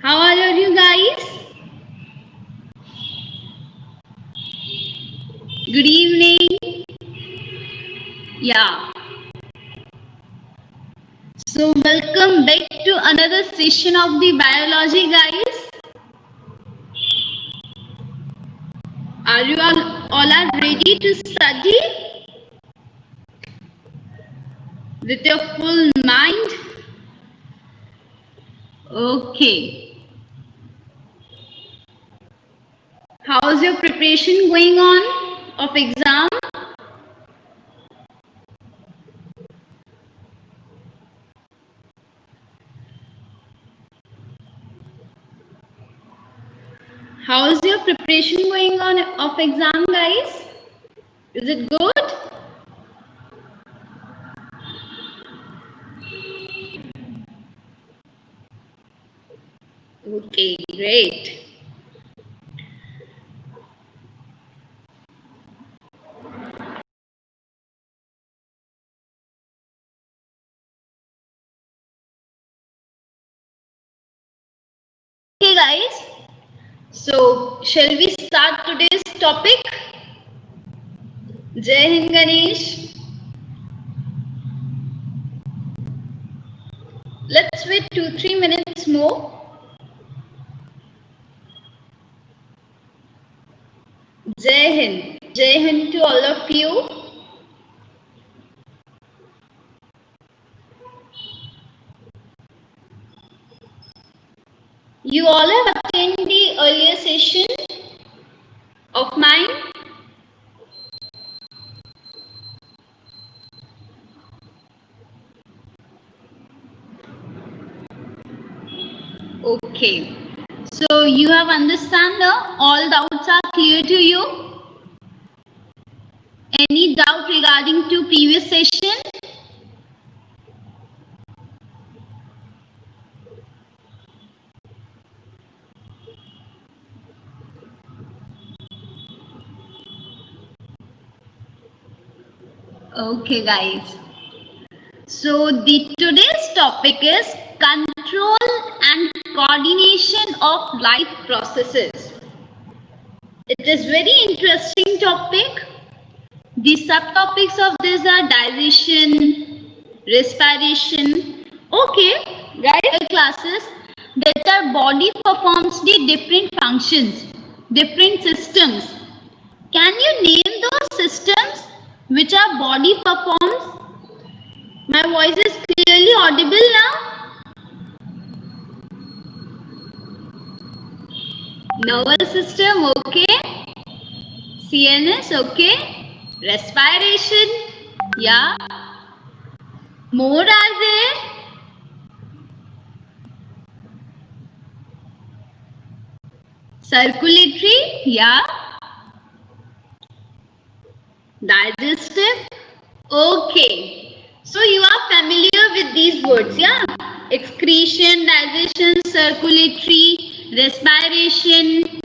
How are you guys? Good evening. Yeah. So welcome back to another session of the biology, guys. Are you all are ready to study with your full mind? Okay. How's your preparation going on of exam? How's your preparation going on of exam, guys? Is it good? Okay, great. Okay, guys. So, shall we start today's topic? Jai Hind, Ganesh. Let's wait 2-3 minutes more. Jai Hind. Jai Hind to all of you. You all have attended the earlier session of mine. Okay. So you have understand all doubts are clear to you? Any doubt regarding to previous session? Okay, guys. So the today's topic is control and coordination of life processes. It is very interesting topic. The subtopics of this are digestion, respiration. Okay, guys, classes that our body performs the different functions, different systems. Can you name those systems which our body performs? My voice is clearly audible now. Nervous system, okay. CNS, okay. Respiration, yeah. More are there. Circulatory, yeah. Digestive, okay. So you are familiar with these words, yeah. Excretion, digestion, circulatory, respiration.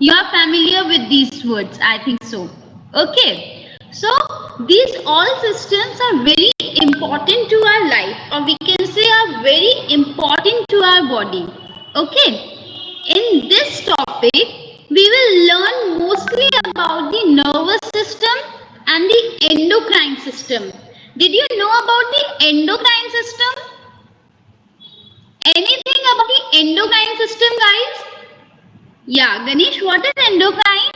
You are familiar with these words, I think so. Okay. So these all systems are very important to our life, or we can say are very important to our body. Okay. In this topic, we will learn mostly about the nervous system and the endocrine system. Did you know about the endocrine system? Anything about the endocrine system, guys? Yeah, Ganesh, what is endocrine?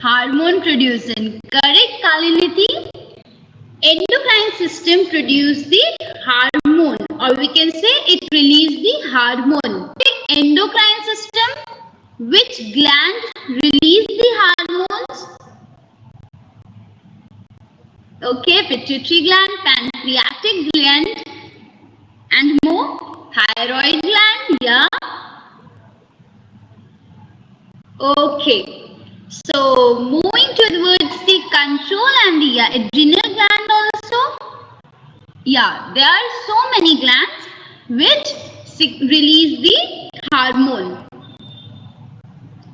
Hormone producing. Correct, Kaliniti? Endocrine system produce the hormone, or we can say it release the hormone. The endocrine system, which gland release the hormones? Okay, pituitary gland, pancreatic gland, and more thyroid gland, yeah. Okay. So moving towards the control and the adrenal gland also. Yeah, there are so many glands which release the hormone.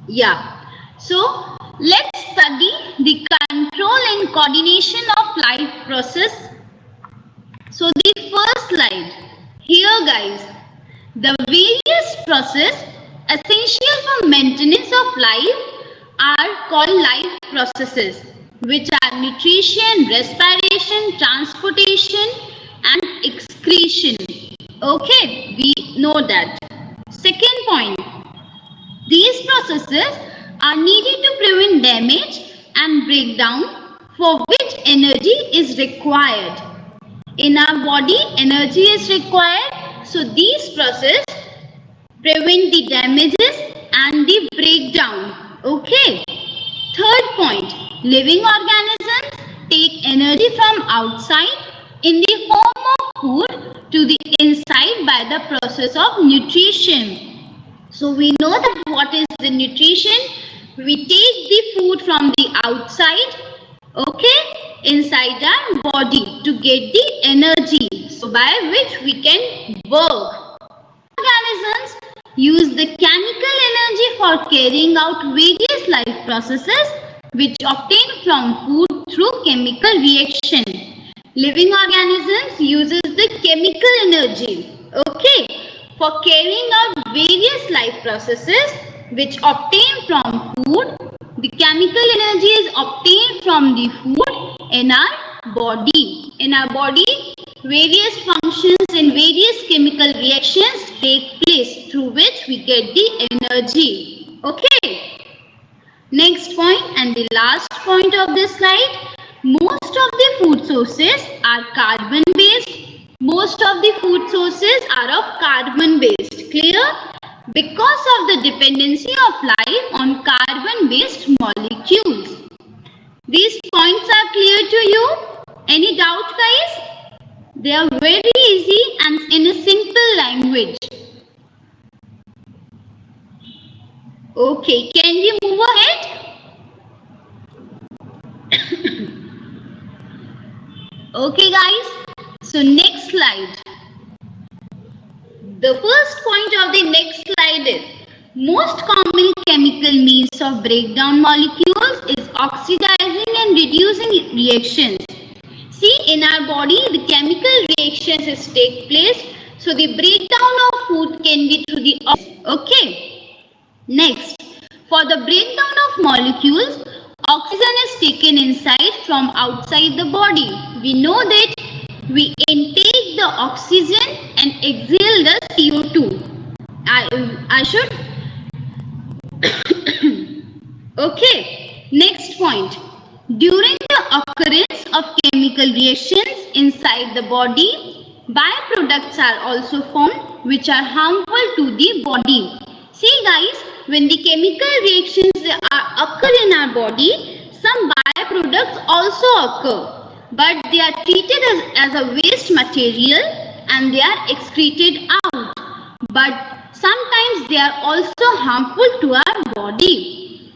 Yeah. So let's study the control and coordination of life process slide. Here guys, the various processes essential for maintenance of life are called life processes, which are nutrition, respiration, transportation and excretion. Okay, we know that. Second point, these processes are needed to prevent damage and breakdown, for which energy is required. In our body, energy is required, so these processes prevent the damages and the breakdown. Okay. Third point, living organisms take energy from outside in the form of food to the inside by the process of nutrition. So we know that what is the nutrition? We take the food from the outside, okay, inside our body to get the energy, so by which we can work. Organisms use the chemical energy for carrying out various life processes which obtain from food through chemical reaction. Living organisms uses the chemical energy, okay, for carrying out various life processes which obtain from food. The chemical energy is obtained from the food in our body. In our body, various functions and various chemical reactions take place through which we get the energy. Okay. Next point and the last point of this slide. Most of the food sources are carbon based. Most of the food sources are of carbon based. Clear? Because of the dependency of life on carbon based molecules. These points are clear to you? Any doubt guys? They are very easy and in a simple language. Okay, can we move ahead? Okay guys, so next slide. The first point of the next slide is, most common chemical means of breakdown molecules is oxidizing and reducing reactions. See, in our body, the chemical reactions take place, so the breakdown of food can be through the okay. Next, for the breakdown of molecules, oxygen is taken inside from outside the body. We know that we intake the oxygen and exhale the CO2. I should. Okay. Next point. During the occurrence of chemical reactions inside the body, byproducts are also formed which are harmful to the body. See guys, when the chemical reactions occur in our body, some byproducts also occur, but they are treated as a waste material and they are excreted out. But sometimes they are also harmful to our body.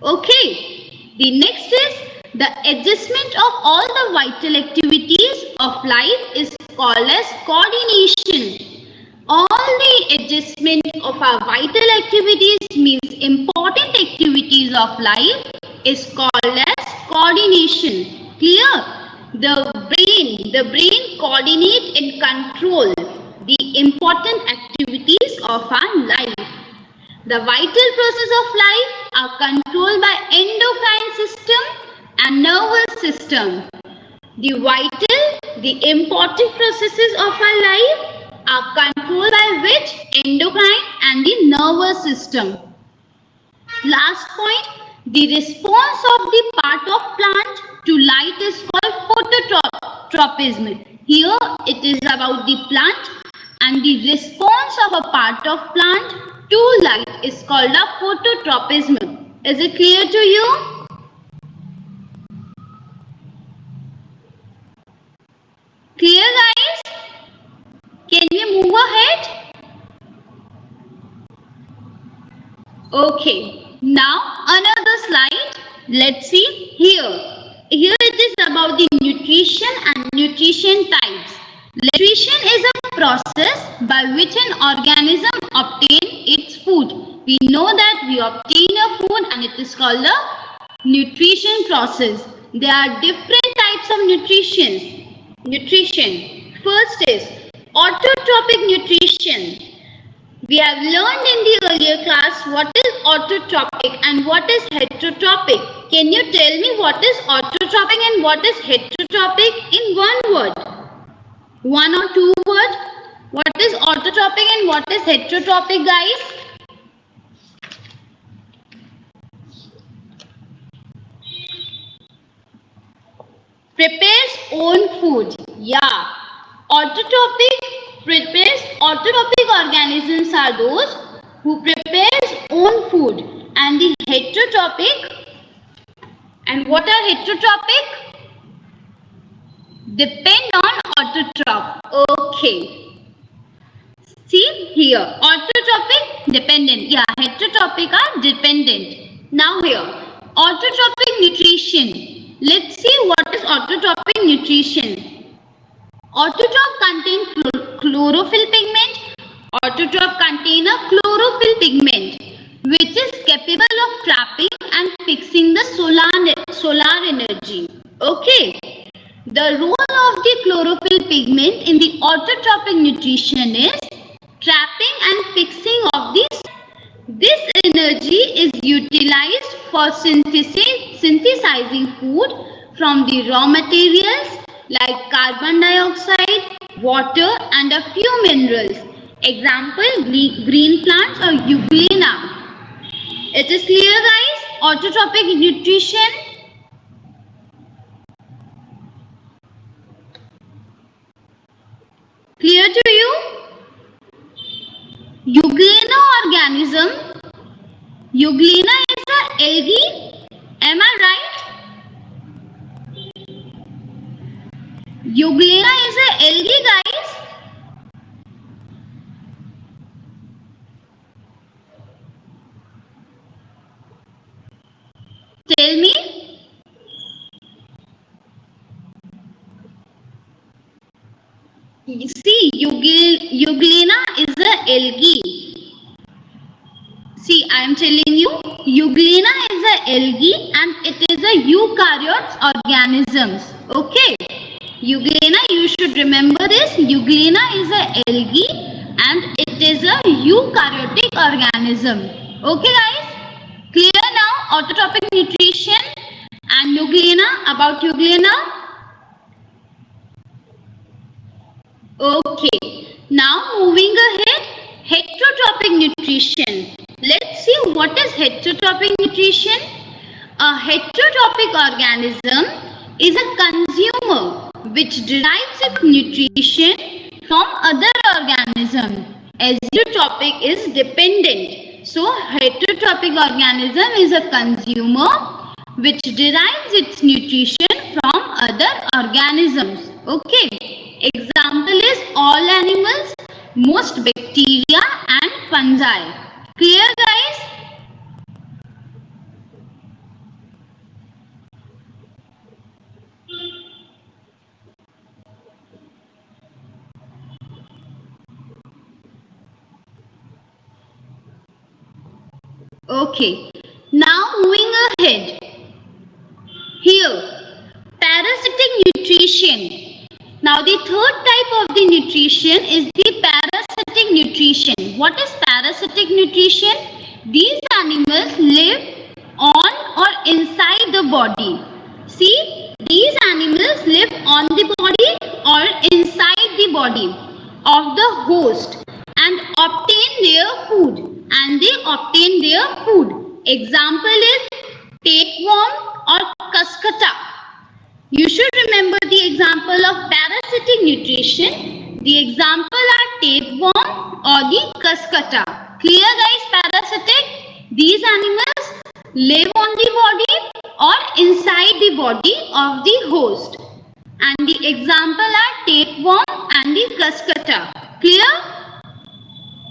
Okay, the next is the adjustment of all the vital activities of life is called as coordination. All the adjustment of our vital activities means important activities of life is called as coordination. Clear? The brain coordinate and control the important activities of our life. The vital process of life are controlled by endocrine system and nervous system. The important processes of our life are controlled by which? Endocrine and the nervous system. Last point, the response of the part of plant to light is called phototropism. Here it is about the plant, and the response of a part of plant to light is called a phototropism. Is it clear to you? Clear guys? Can we move ahead? Okay, now another slide. Let's see here. Here it is about the nutrition and nutrition types. Nutrition is a process by which an organism obtains its food. We know that we obtain a food and it is called the nutrition process. There are different types of nutrition. First is Autotrophic nutrition. We have learned in the earlier class what is autotrophic and what is heterotrophic. Can you tell me what is autotrophic and what is heterotrophic in one word? One or two words? What is autotrophic and what is heterotrophic, guys? Prepares own food. Yeah. Autotrophic organisms are those who prepares own food, and the heterotrophic, and what are heterotrophic? Depend on autotroph. Okay. See here, autotrophic dependent. Yeah, heterotrophic are dependent. Now here, autotrophic nutrition. Let's see what is autotrophic nutrition. Autotroph contain chlorophyll pigment. Autotroph contain a chlorophyll pigment which is capable of trapping and fixing the solar energy. Okay. The role of the chlorophyll pigment in the autotrophic nutrition is trapping and fixing of this. This energy is utilized for synthesizing food from the raw materials like carbon dioxide, water and a few minerals. Example, green plants or euglena. It is clear, guys? Autotrophic nutrition. Clear to you? Euglena organism. Euglena is an algae. Am I right? Euglena is an algae, guys. Tell me. See, Euglena is an algae. See, I am telling you, Euglena is an algae and it is a eukaryote organisms. Okay. Euglena, you should remember this. Euglena is an algae and it is a eukaryotic organism. Okay, guys? Clear now? Autotrophic nutrition and Euglena, about Euglena. Okay. Now moving ahead, heterotrophic nutrition. Let's see what is heterotrophic nutrition. A heterotrophic organism is a consumer which derives its nutrition from other organisms. Azeotrophic is dependent. So, heterotrophic organism is a consumer which derives its nutrition from other organisms. Okay. Example is all animals, most bacteria and fungi. Clear, guys? Okay, now moving ahead. Here, parasitic nutrition. Now the third type of the nutrition is the parasitic nutrition. What is parasitic nutrition? These animals live on or inside the body. See, these animals live on the body or inside the body of the host and obtain their food. Example is tapeworm or cuscuta. You should remember the example of parasitic nutrition. The example are tapeworm or the cuscuta. Clear, guys? Parasitic. These animals live on the body or inside the body of the host. And the example are tapeworm and the cuscuta. Clear?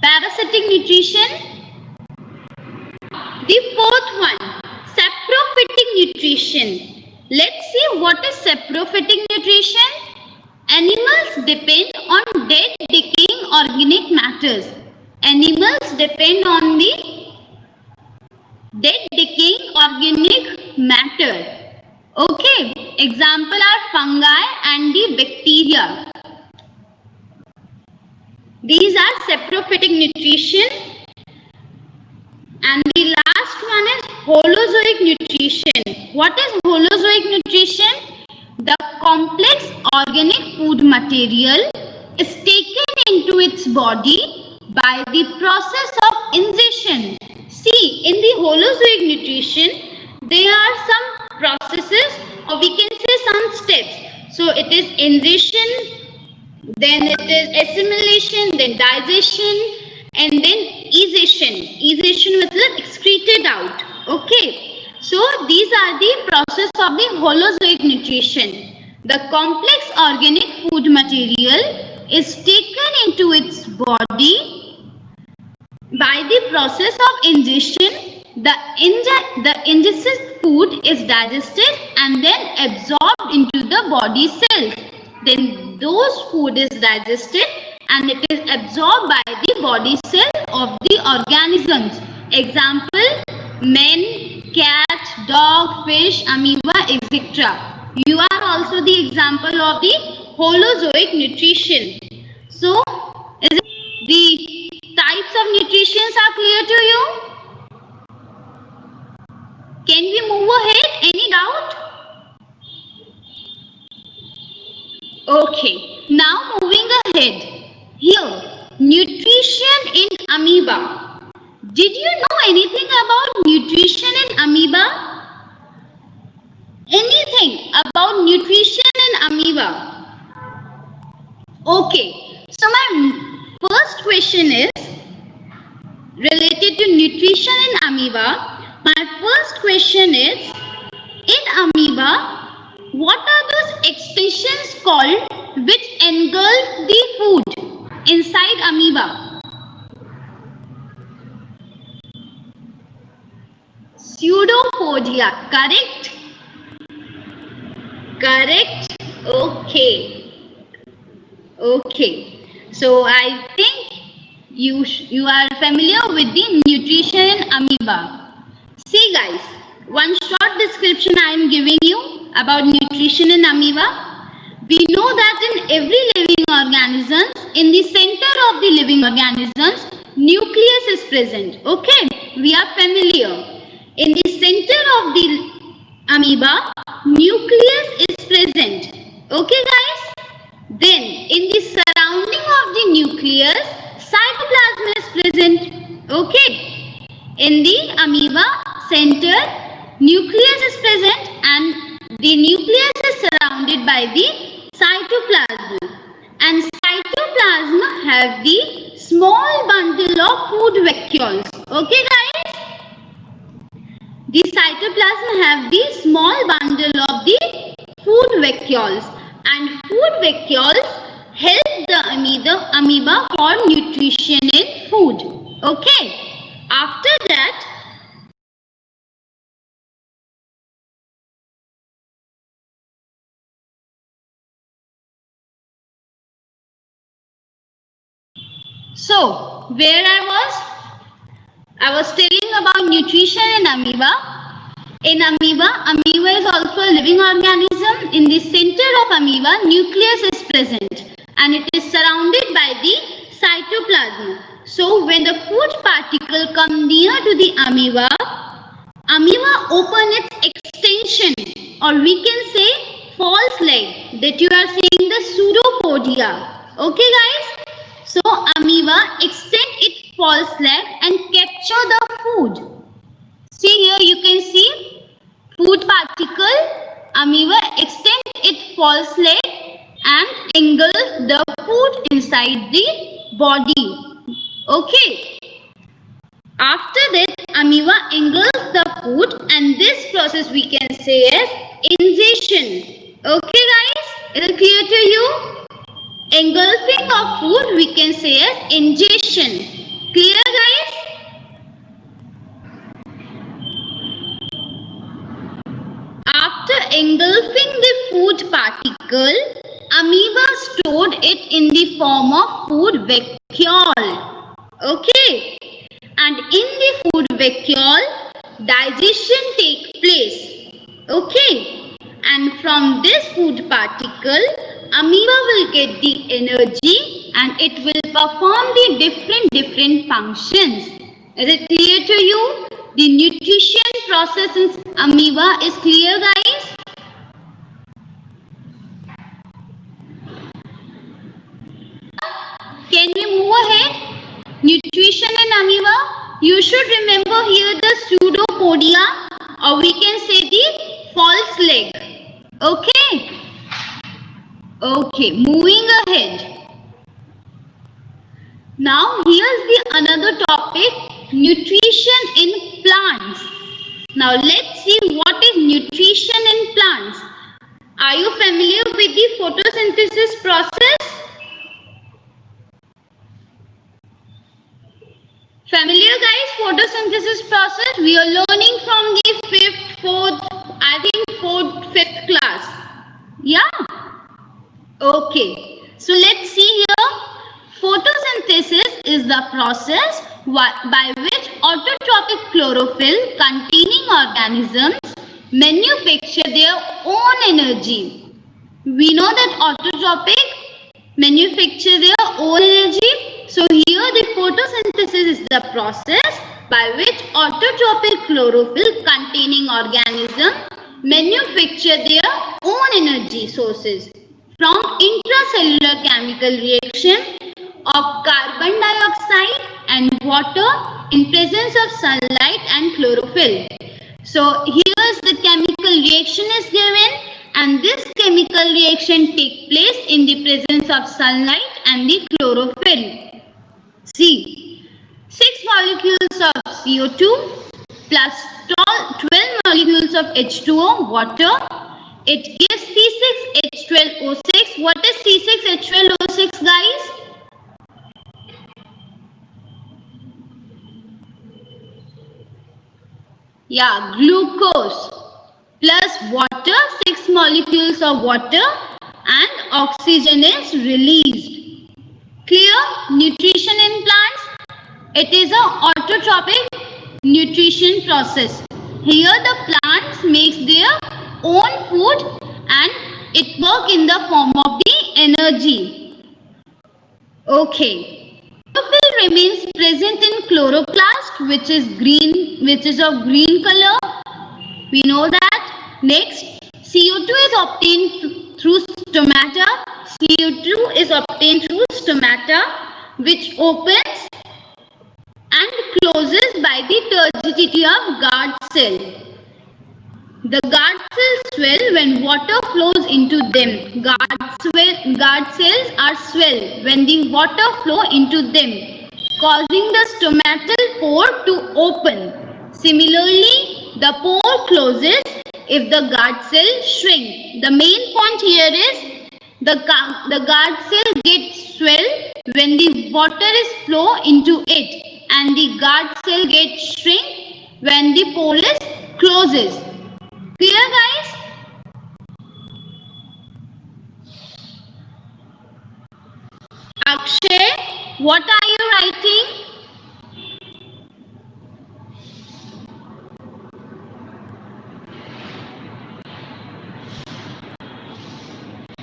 Parasitic nutrition. The fourth one, saprophytic nutrition. Let's see what is saprophytic nutrition. Animals depend on dead decaying organic matters. Animals depend on the dead decaying organic matter. Okay, example are fungi and the bacteria. autotrophic nutrition. And the last one is holozoic nutrition. What is holozoic nutrition? The complex organic food material is taken into its body by the process of ingestion. See, in the holozoic nutrition, there are some processes, or we can say some steps. So it is ingestion, then it is assimilation, then digestion, and then egestion. Egestion means excreted out. Okay. So these are the process of the holozoic nutrition. The complex organic food material is taken into its body by the process of ingestion. The ingested food is digested and then absorbed into the body cells. Then those food is digested and it is absorbed by the body cell of the organisms. Example, men, cat, dog, fish, amoeba, etc. You are also the example of the holozoic nutrition. So, is it the types of nutrition are clear to you? Can we move ahead? Any doubt? Okay, now moving ahead. Here, nutrition in amoeba. Did you know anything about nutrition in amoeba? Anything about nutrition in amoeba? Okay, so my first question is related to nutrition in amoeba. My first question is, in amoeba, what are those extensions called which engulf the food inside amoeba? Pseudopodia, correct? Correct? Okay. Okay. So I think you are familiar with the nutrition in amoeba. See guys, one short description I am giving you about nutrition in amoeba. We know that in every living organism, in the center of the living organisms, nucleus is present. Okay, we are familiar. In the center of the amoeba, nucleus is present. Okay guys? Then in the surrounding of the nucleus, cytoplasm is present. Okay. In the amoeba center, nucleus is present and the nucleus is surrounded by the cytoplasm. And cytoplasm have the small bundle of food vacuoles. Okay guys? The cytoplasm have the small bundle of the food vacuoles, and food vacuoles help the amoeba for nutrition in food. Okay. After that, so where I was telling about nutrition in amoeba. In amoeba, amoeba is also a living organism. In the center of amoeba, nucleus is present and it is surrounded by the cytoplasm. So when the food particle come near to the amoeba, amoeba open its extension, or we can say false leg, that you are seeing the pseudopodia. Okay guys? So amoeba extend its false leg and capture the food. See here you can see food particle, amoeba extend its false leg and engulf the food inside the body. Okay. After that, amoeba engulfs the food and this process we can say as ingestion. Okay guys? Is it clear to you? Engulfing of food we can say as ingestion. Clear guys? After engulfing the food particle, amoeba stored it in the form of food vacuole. Okay. And in the food vacuole, digestion takes place. Okay. And from this food particle, amoeba will get the energy and it will perform the different functions. Is it clear to you? The nutrition process in amoeba is clear, guys? Can we move ahead? Nutrition in amoeba. You should remember here the pseudopodia, or we can say the false leg. Okay. Okay, moving ahead. Now here's the another topic, nutrition in plants. Now let's see what is nutrition in plants. Are you familiar with the photosynthesis process? Familiar, guys, photosynthesis process? We are learning from the 5th class. Yeah? Okay. So let's see here. Photosynthesis is the process by which autotrophic chlorophyll containing organisms manufacture their own energy. We know that autotrophic manufacture their own energy. So here the photosynthesis is the process by which autotrophic chlorophyll containing organisms manufacture their own energy sources from intracellular chemical reaction of carbon dioxide and water in presence of sunlight and chlorophyll. So here's the chemical reaction is given, and this chemical reaction takes place in the presence of sunlight and the chlorophyll. See, 6 molecules of CO2 plus 12 molecules of H2O, water. It gives C6H12O6. What is C6H12O6, guys? Yeah, glucose plus water, 6 molecules of water, and oxygen is released. Clear? Nutrition in plants. It is an autotrophic nutrition process. Here the plants makes their own food and it works in the form of the energy. Okay. Chlorophyll remains present in chloroplast, which is of green color. We know that. Next, CO2 is obtained through stomata. CO2 is obtained through stomata, which opens and closes by the turgidity of guard cell. The guard cells swell when water flows into them. Guard cells are swell when the water flow into them, causing the stomatal pore to open. Similarly, the pore closes if the guard cell shrink. The main point here is the guard cell gets swell when the water is flow into it, and the guard cell gets shrink when the pore is closes. Clear, guys? Akshay, what are you writing?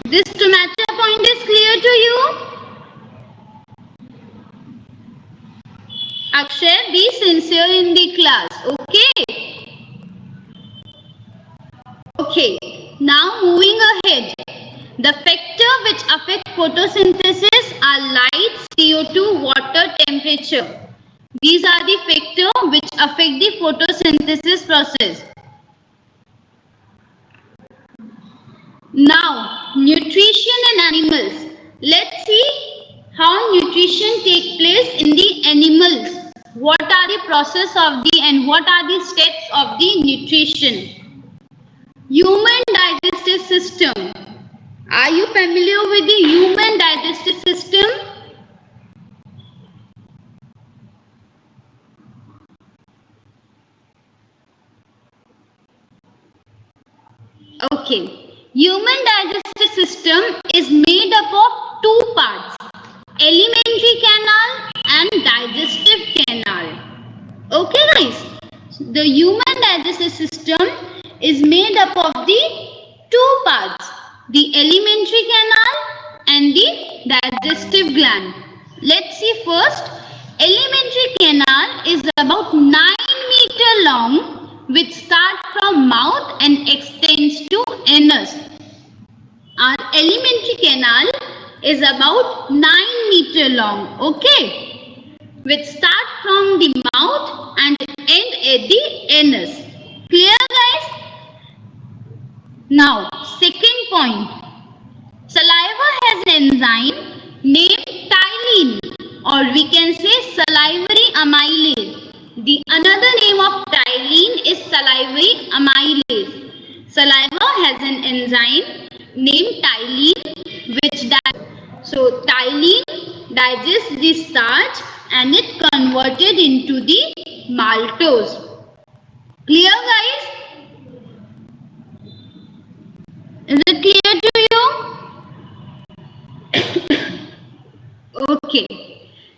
This stomata point is clear to you? Akshay, be sincere in the class, okay? Okay, now moving ahead. The factors which affect photosynthesis are light, CO2, water, temperature. These are the factors which affect the photosynthesis process. Now, nutrition in animals. Let's see how nutrition takes place in the animals. What are the process of the and what are the steps of the nutrition? Human digestive system. Are you familiar with the human digestive system? Okay. Human digestive system is made up of 2 parts, alimentary canal and digestive canal. Okay, guys. The human digestive system is made up of the 2 parts, the alimentary canal and the digestive gland. Let's see first. Alimentary canal is about 9 meters long, which starts from mouth and extends to anus. Our alimentary canal is about 9 meters long, okay, which start from the mouth and end at the anus. Clear, guys? Now, second point. Saliva has an enzyme named ptyalin, or we can say salivary amylase. The another name of ptyalin is salivary amylase. Saliva has an enzyme named ptyalin which so ptyalin digests the starch and it converted into the maltose. Clear, guys? Is it clear to you? Okay.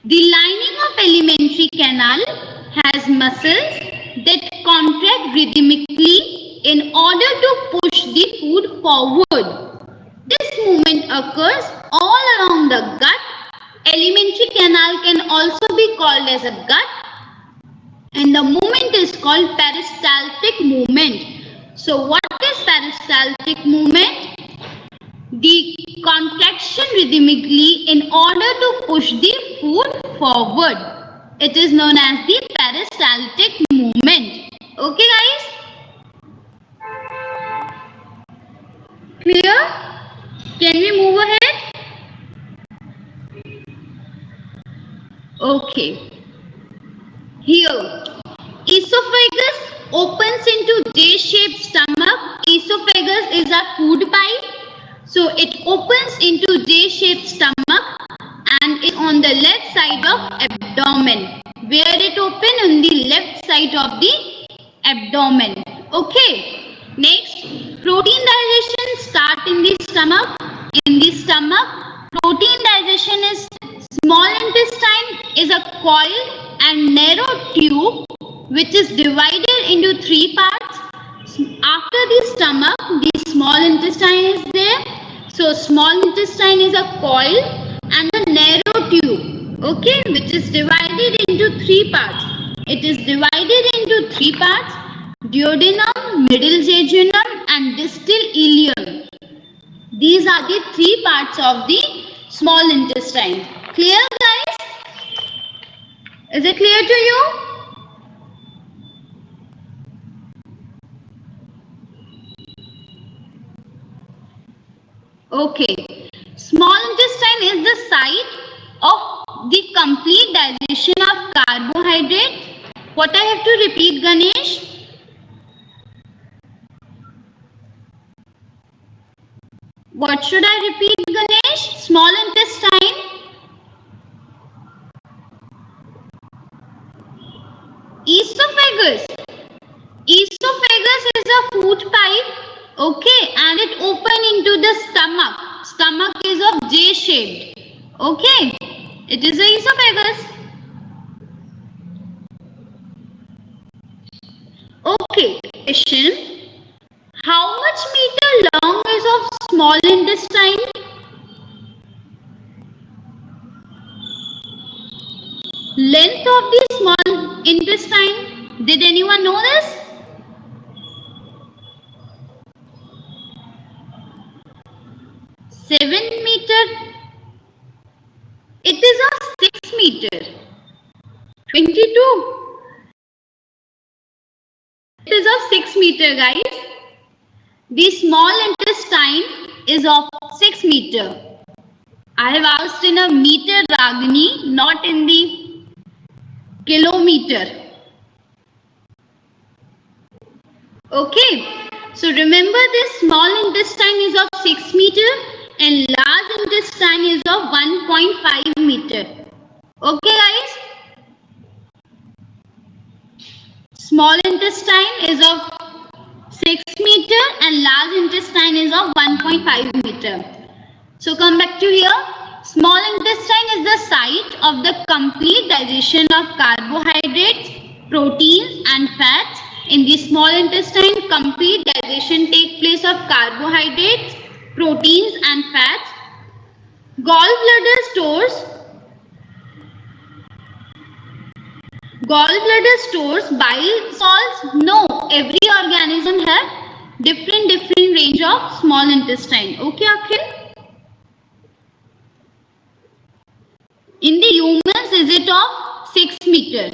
The lining of alimentary canal has muscles that contract rhythmically in order to push the food forward. This movement occurs all around the gut. Alimentary canal can also be called as a gut, and the movement is called peristaltic movement. So what is peristaltic movement? The contraction rhythmically in order to push the food forward. It is known as the peristaltic movement. Okay, guys? Clear? Can we move ahead? Okay. Here, esophagus opens into J-shaped stomach. Esophagus is a food pipe. So it opens into J-shaped stomach and is on the left side of abdomen. Where it open? On the left side of the abdomen. Okay. Next, protein digestion start in the stomach. In the stomach, protein digestion is small intestine is a coiled and narrow tube which is divided into 3 parts. After the stomach, the small intestine is there. So small intestine is a coil and a narrow tube, okay, which is divided into 3 parts. It is divided into 3 parts: duodenum, middle jejunum and distal ileum. These are the 3 parts of the small intestine. Clear, guys? Is it clear to you? Okay. Small intestine is the site of the complete digestion of carbohydrate. What I have to repeat, Ganesh? What should I repeat, Ganesh? Small intestine. Esophagus. Esophagus is a food pipe, okay, and it open into the stomach. Stomach is of J-shaped, okay. It is a esophagus. Okay, question. How much meter long is of small intestine? Length of the small intestine. Did anyone know this? meter. It is of 6 meter. 22. It is of 6 meter, guys. The small intestine is of 6 meter. I have asked in a meter, Ragini, not in the kilometer. Okay. So remember, this small intestine is of 6 meter and large intestine is of 1.5 meter. Okay, guys. Small intestine is of 6 meter and large intestine is of 1.5 meter. So come back to here. Small intestine is the site of the complete digestion of carbohydrates, proteins and fats. In the small intestine, complete digestion takes place of carbohydrates, proteins and fats. Gallbladder stores bile salts. No, every organism have different range of small intestine. Okay, Akhil? In the humans, is it of 6 meter?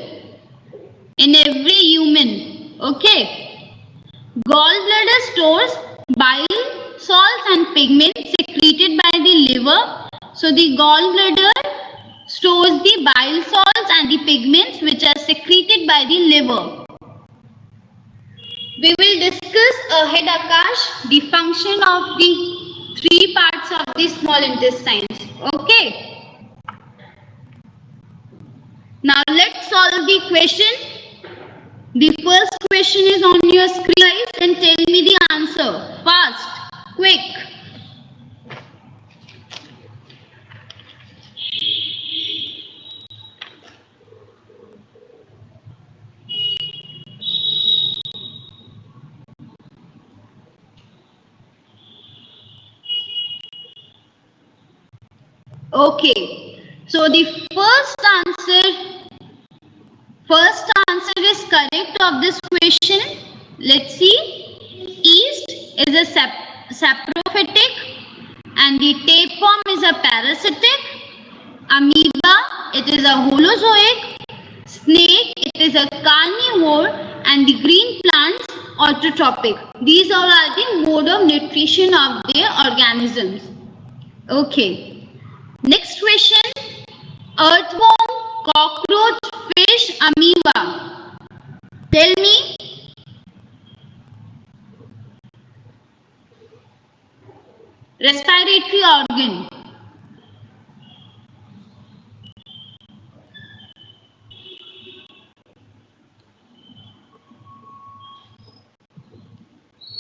In every human. Okay. Gallbladder stores bile salts and pigments secreted by the liver. So the gallbladder stores the bile salts and the pigments which are secreted by the liver. We will discuss ahead, Akash, the function of the 3 parts of the small intestines. Okay. Now let's solve the question. The first question is on your screen, guys, and tell me the answer. Fast, quick. Okay. So the first answer is correct of this question. Let's see. Yeast is a saprophytic and the tapeworm is a parasitic. Amoeba, it is a holozoic. Snake, it is a carnivore, and the green plants autotrophic. These all are the mode of nutrition of their organisms. Okay. Next question. Earthworm, cockroach, fish, amoeba. Tell me. Respiratory organ.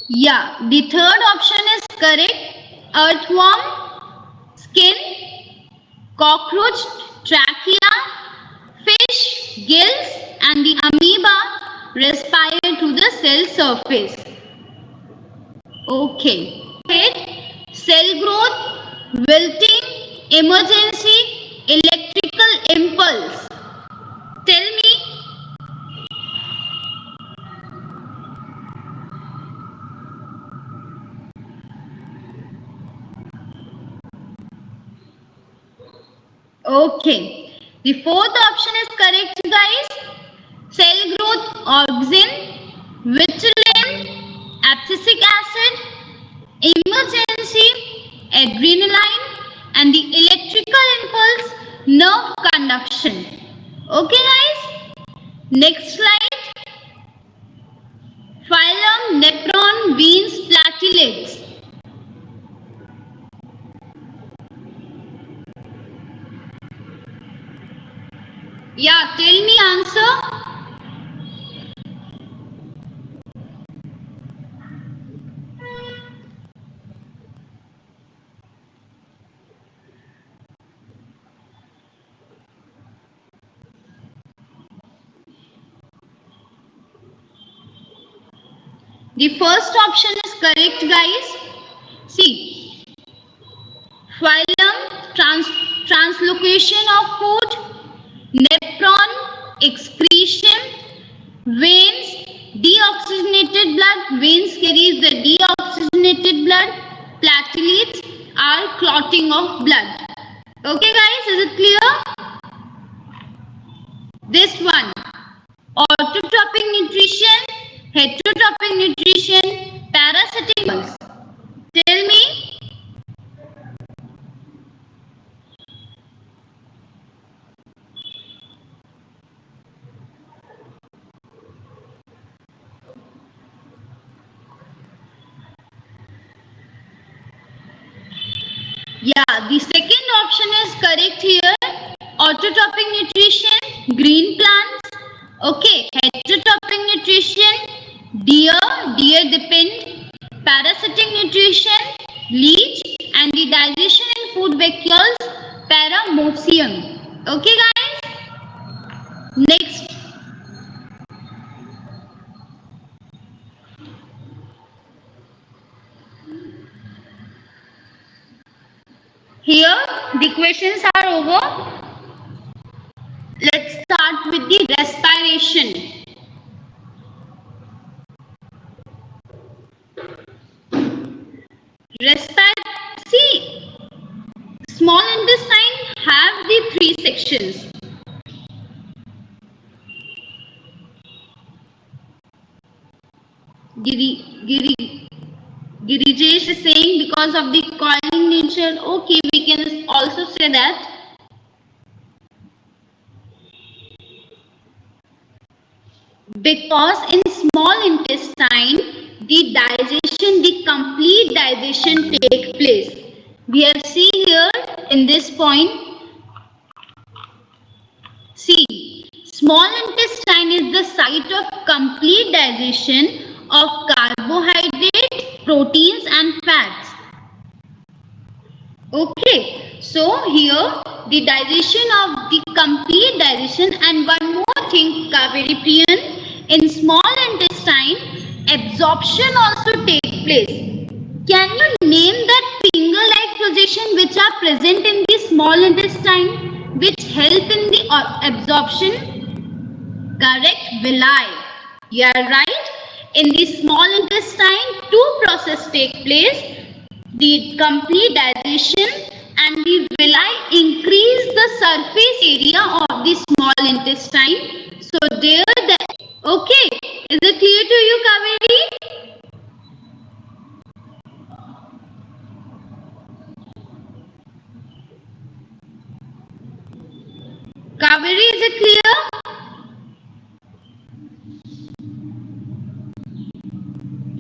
Yeah, the third option is correct. Earthworm, skin, cockroach, trachea, fish, gills, and the amoeba respire to the cell surface. Okay. Cell growth, wilting, emergency, electrical impulse. Tell me. Okay. The fourth option is correct, guys. Cell growth, auxin, vitelline, abscisic acid, emergency, adrenaline, and the electrical impulse, nerve conduction. Okay, guys. Next slide. Phylum, nephron, veins, platelets. Yeah, tell me answer. The first option is correct, guys. See, phylum, translocation of food, nephron, excretion, veins, deoxygenated blood, veins carries the deoxygenated blood, platelets are clotting of blood. Okay, guys, is it clear? This one, autotrophic nutrition, heterotrophic nutrition, parasitic. Tell me. Yeah, the second option is correct here. Autotrophic nutrition, green plants. Okay, heterotrophic nutrition, deer depend. Parasitic nutrition, leech, and the digestion in food vacuoles, paramecium. Okay, guys. Next. Here the questions are over. Let's start with the respiration. See, small intestine have the 3 sections. Girijesh is saying because of the coiling nature. Okay, we can also say that. Because in small intestine, the digestion, the complete digestion take place. We have seen here in this point. See, small intestine is the site of complete digestion of carbohydrates, proteins and fats. Okay, so here the digestion of the complete digestion, and one more thing, Kaveri Priyan, in small intestine, absorption also takes place. Can you name that finger-like projection which are present in the small intestine, which help in the absorption? Correct, villi. You are right. In the small intestine, 2 processes take place. The complete digestion and the villi increase the surface area of the small intestine. So there the okay. Is it clear to you, Kaveri? Kaveri, is it clear?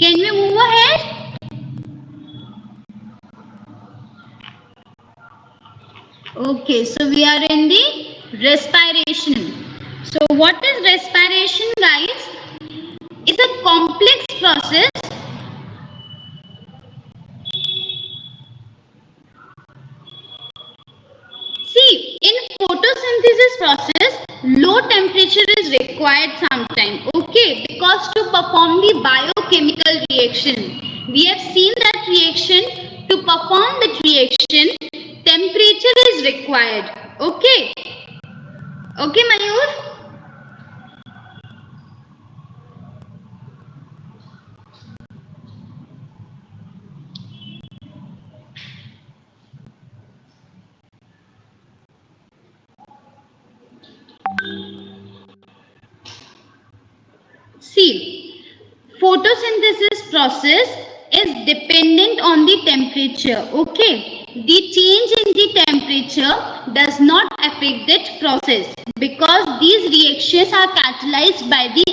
Can we move ahead? Okay, so we are in the respiration. So what is respiration, guys? It's a complex process. See, in photosynthesis process, low temperature is required sometime. Okay, because to perform the biochemical reaction, we have seen that reaction. To perform that reaction, temperature is required. Okay. Okay, Mayur? See, photosynthesis process is dependent on the temperature. Okay, the change in the temperature does not affect that process because these reactions are catalyzed by the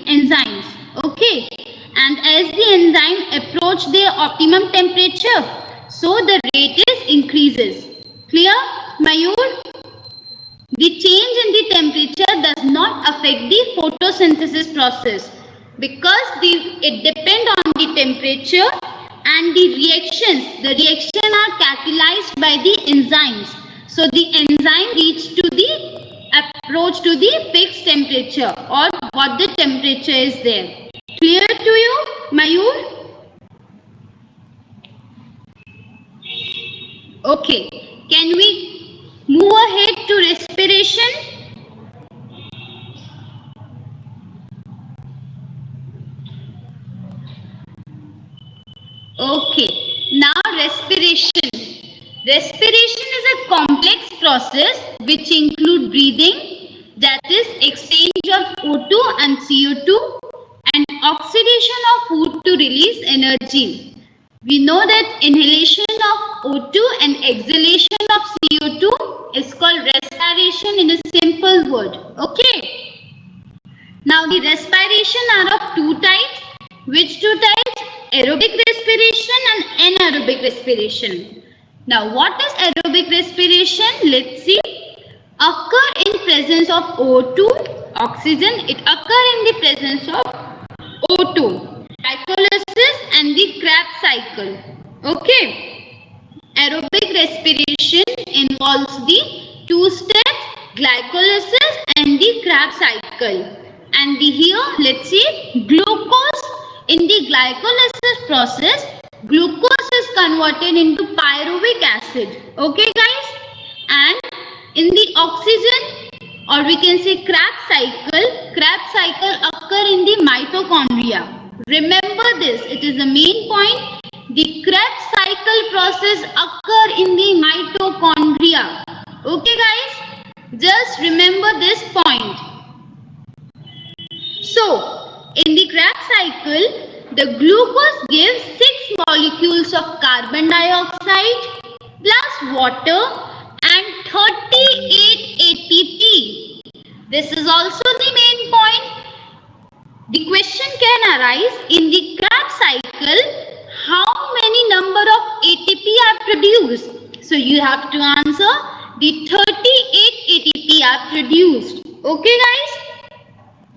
enzymes. Okay, and as the enzyme approach their optimum temperature, so the rate is increases. Clear, Mayur? The change in the temperature does not affect the photosynthesis process because it depends on the temperature and the reactions. The reactions are catalyzed by the enzymes. So the enzyme reach to the approach to the fixed temperature or what the temperature is there. Clear to you, Mayur? Okay. Can we move ahead to respiration? Okay, now respiration. Respiration is a complex process which includes breathing, that is exchange of O2 and CO2 and oxidation of food to release energy. We know that inhalation of O2 and exhalation of CO2 is called respiration in a simple word. Okay. Now the respiration are of 2 types. Which 2 types? Aerobic respiration and anaerobic respiration. Now what is aerobic respiration? Let's see. Occur in presence of O2, oxygen. It occur in the presence of O2. Glycolysis and the Krebs cycle. Okay. Aerobic respiration involves the 2 steps, glycolysis and the Krebs cycle. And here let's see, glucose in the glycolysis process Glucose is converted into pyruvic acid. Okay, guys? And in the oxygen, or we can say Krebs cycle occur in the mitochondria. Remember this, it is the main point. The Krebs cycle process occur in the mitochondria. Okay, guys? Just remember this point. So, in the Krebs cycle, the glucose gives 6 molecules of carbon dioxide plus water and 38 ATP. This is also the main point. The question can arise in the Krebs cycle, how many number of ATP are produced? So you have to answer the 38 ATP are produced. Okay, guys?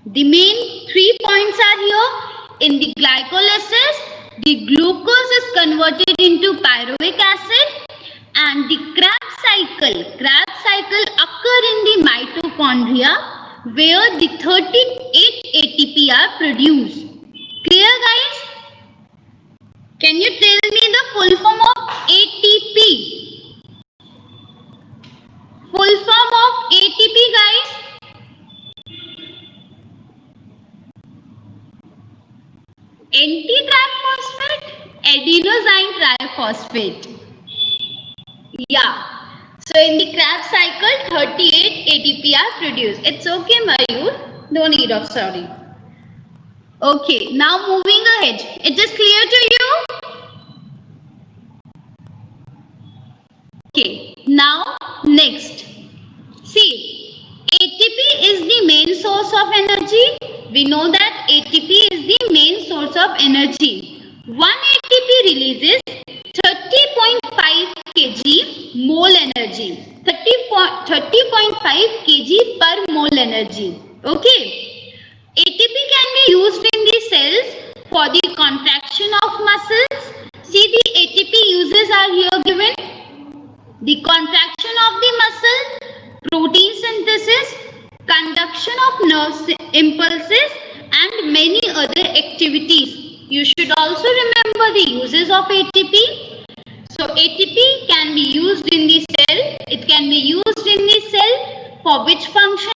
The main 3 points are here. In the glycolysis, the glucose is converted into pyruvic acid, and the Krebs cycle occur in the mitochondria where the 38 ATP are produced. Clear, guys? Can you tell me the full form of ATP? Full form of ATP, guys? Anti-triphosphate, adenosine triphosphate. Yeah. So in the Krebs cycle, 38 ATP are produced. It's okay, Mayur. No need of sorry. Okay. Now moving ahead. It is clear to you? Okay. Now next. See, ATP is the main source of energy. We know that ATP is the main source of energy. 1 ATP releases 30.5 kg mole energy. 30.5 kg per mole energy. Okay. ATP can be used in the cells for the contraction of muscles. See, the ATP uses are here given. The contraction of the muscle, protein synthesis, conduction of nerve impulses, and many other activities. You should also remember the uses of ATP. So ATP can be used in the cell. It can be used in the cell for which function?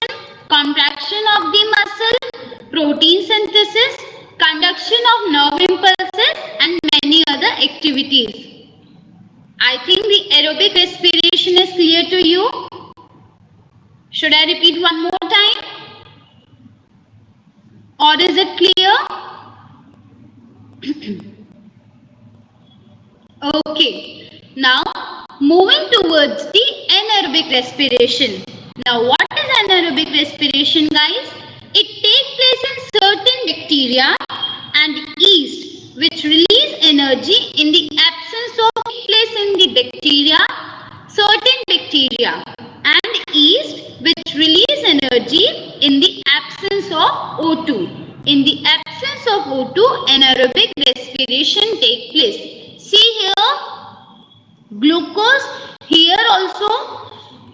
Contraction of the muscle, protein synthesis, conduction of nerve impulses, and many other activities. I think the aerobic respiration is clear to you. Should I repeat one more time? Or is it clear? Okay. Now, moving towards the anaerobic respiration. Now, what is anaerobic respiration, guys? It takes place in certain bacteria and yeast which release energy in the absence of certain bacteria and yeast which release energy in the absence of O2. In the absence of O2, anaerobic respiration takes place. See here, glucose, here also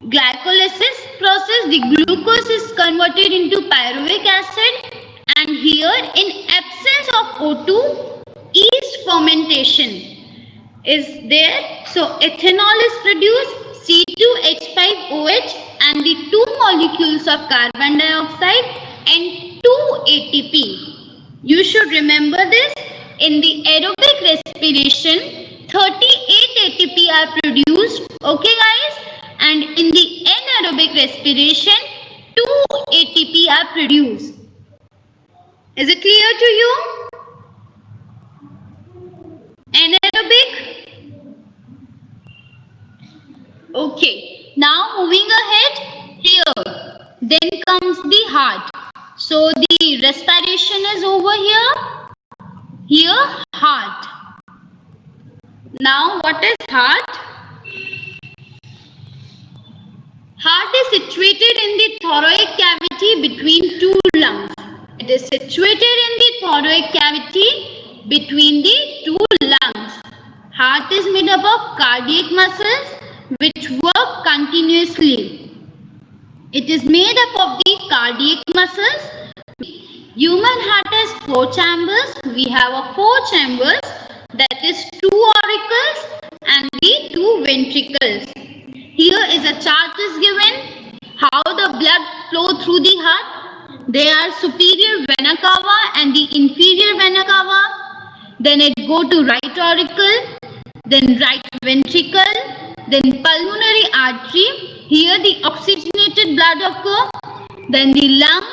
glycolysis process, the glucose is converted into pyruvic acid, and here in absence of O2, yeast fermentation is there. So ethanol is produced, C2H5OH, and the 2 molecules of carbon dioxide and 2 ATP. You should remember this. In the aerobic respiration, 38 ATP are produced. Okay, guys? And in the anaerobic respiration, 2 ATP are produced. Is it clear to you? Anaerobic? Okay. Now moving ahead, here. Then comes the heart. So the respiration is over here. Here, heart. Now what is heart? Heart is situated in the thoracic cavity between 2 lungs. It is situated in the thoracic cavity between the 2 lungs. Heart is made up of cardiac muscles which work continuously. It is made up of the cardiac muscles. Human heart has 4 chambers. We have 4 chambers. that is two auricles and the two ventricles. Here is a chart is given how the blood flow through the heart. They are superior vena cava and the inferior vena cava. Then it go to right auricle, then right ventricle, then pulmonary artery. Here the oxygenated blood occur. Then the lung,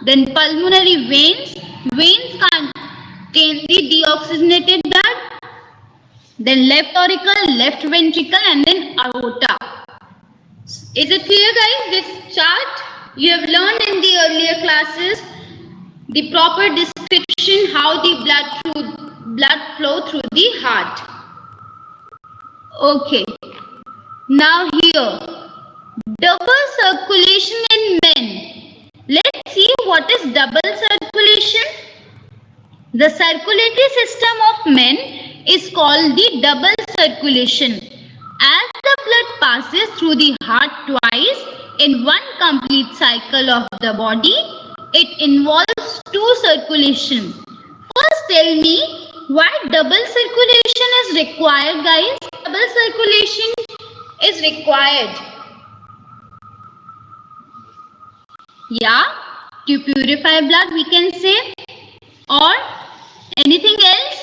then pulmonary veins. Veins contain the deoxygenated blood. Then left auricle, left ventricle, and then aorta. Is it clear, guys? This chart you have learned in the earlier classes. The proper description how the blood flow through the heart. Okay. Now here, double circulation in men. Let's see what is double circulation. The circulatory system of men is called the double circulation. As the blood passes through the heart twice in one complete cycle of the body, it involves two circulation. First tell me why double circulation is required, guys. Double circulation is required. Yeah, to purify blood we can say, or anything else?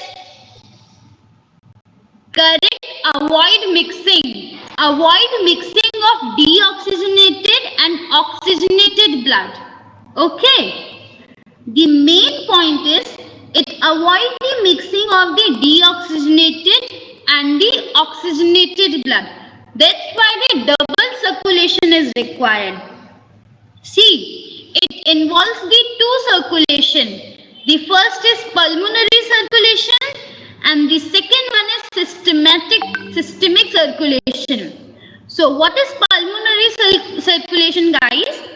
Correct, avoid mixing. Avoid mixing of deoxygenated and oxygenated blood. Okay. The main point is it avoids the mixing of the deoxygenated and the oxygenated blood. That's why the double circulation is required. See, it involves the two circulation. The first is pulmonary circulation and the second one is systemic circulation. So what is pulmonary circulation, guys?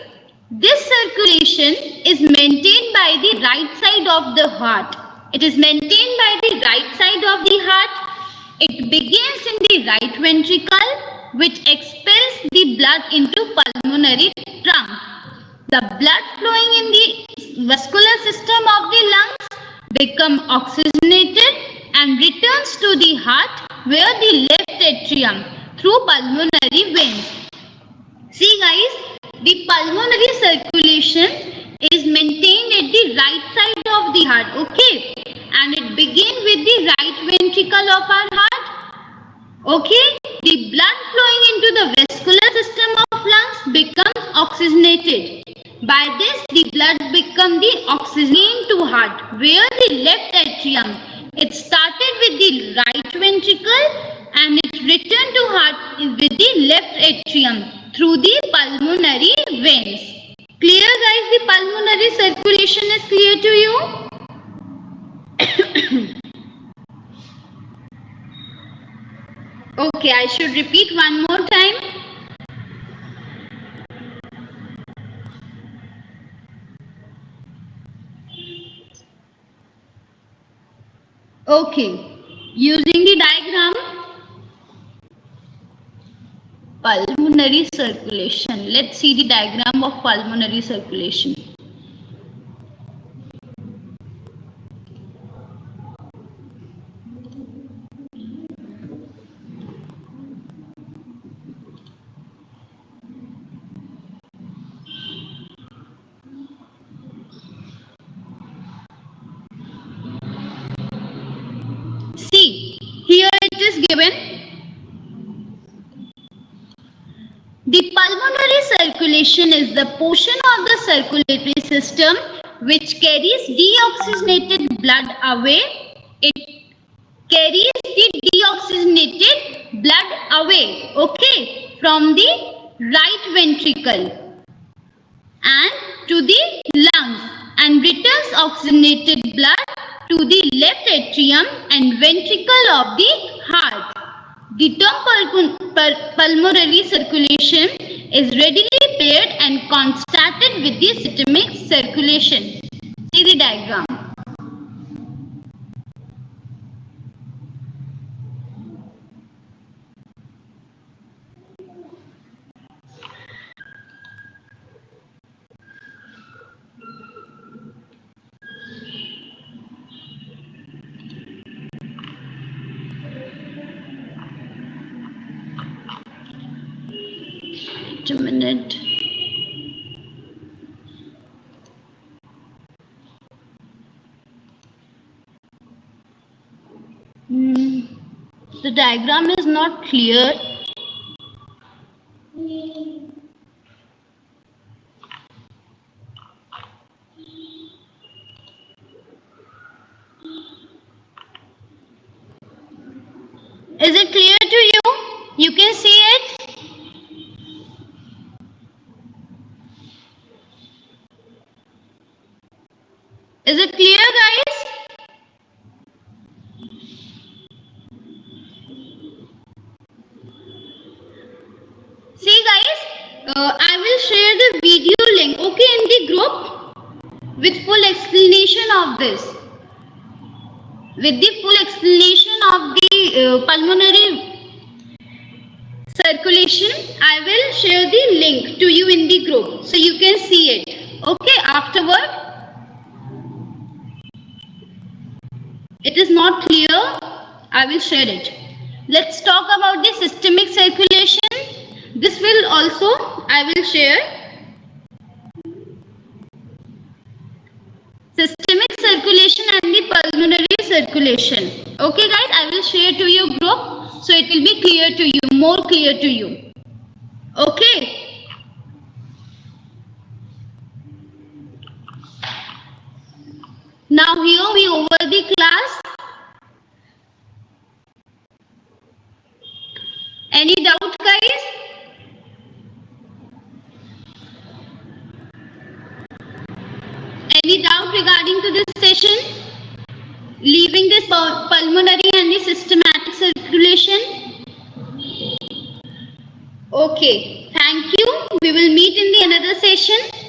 This circulation is maintained by the right side of the heart. It is maintained by the right side of the heart. It begins in the right ventricle, which expels the blood into pulmonary trunk. The blood flowing in the vascular system of the lungs become oxygenated and returns to the heart via the left atrium through pulmonary veins. See guys, the pulmonary circulation is maintained at the right side of the heart, okay? And it begins with the right ventricle of our heart, okay? The blood flowing into the vascular system of lungs becomes oxygenated. By this, the blood becomes the oxygen to heart, where the left atrium. It started with the right ventricle and it returned to heart with the left atrium through the pulmonary veins. Clear, guys? The pulmonary circulation is clear to you? Okay, I should repeat one more time. Okay, using the diagram, pulmonary circulation. Let's see the diagram of pulmonary circulation. See, here it is given. The pulmonary circulation is the portion of the circulatory system which carries deoxygenated blood away. It carries the deoxygenated blood away, okay, from the right ventricle and to the lungs and returns oxygenated blood to the left atrium and ventricle of the heart. The term pulmonary circulation is readily paired and constated with the systemic circulation. See the diagram. Wait a minute. The diagram is not clear. Is it clear to you? You can see it? Is it clear, guys? See, guys, I will share the video link, okay, in the group with full explanation of this. With the full explanation of the pulmonary circulation, I will share the link to you in the group so you can see it. Okay, afterward. It is not clear, I will share it. Let's talk about the systemic circulation. This will also I will share. Systemic circulation and the pulmonary circulation. Okay guys, I will share to your group so it will be clear to you, more clear to you. Okay. Now here we over the class. Any doubt, guys? Any doubt regarding to this session? Leaving this pulmonary and the systematic circulation? Okay, thank you. We will meet in the another session.